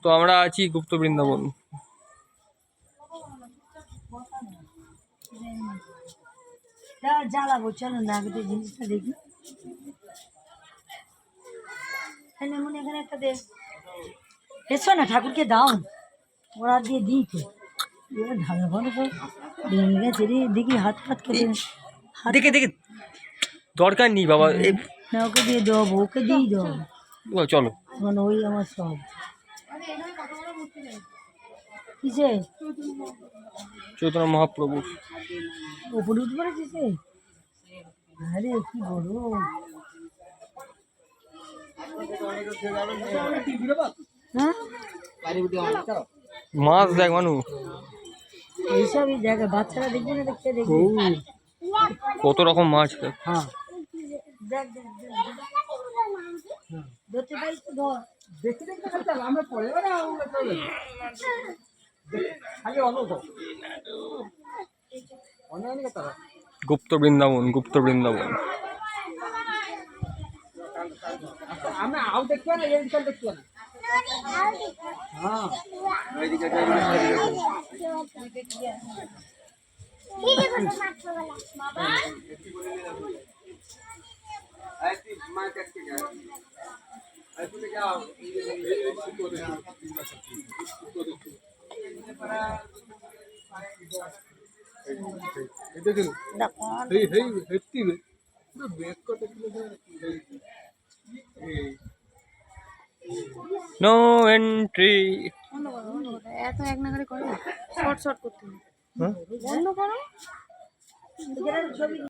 তো আমরা আছি গুপ্ত বৃন্দাবন। জ্বালাবো, চলো না আগে জিনিসটা দেখি। এখানে একটা দে, এসো না, ঠাকুরকে দাও, ওরা দিয়ে দিই তো। ঢালা ভালো তো ভেঙে গেছে রে, দেখি হাত ফাত কেটে। দেখে দেখে দরকার নেই বাবা, না ওকে দিয়ে দেবো, ওকে দিয়েই দেবো। চলো মানে ওই আমার সব কিসে চৈতন্য মহাপ্রভু। ওপরে উঠে পড়েছে। আরে কি বলো, হ্যাঁ মাছ দেখ মানু, এইসবই দেখে বাচ্চারা দেখবে না, দেখতে দেখবে কত রকম মাছ দেখ। হ্যাঁ দেখ দেখ ধরতে পারিস তো ধর, দেখতে দেখতে আমরা পরে গুপ্ত বৃন্দাবন, গুপ্ত বৃন্দাবন। আমরা আউ দেখতে না, এই দিকে দেখতে না। হ্যাঁ নো এন্ট্রি। এত এক নাগারে করে শর্ট শর্ট করতে বন্ধ করো।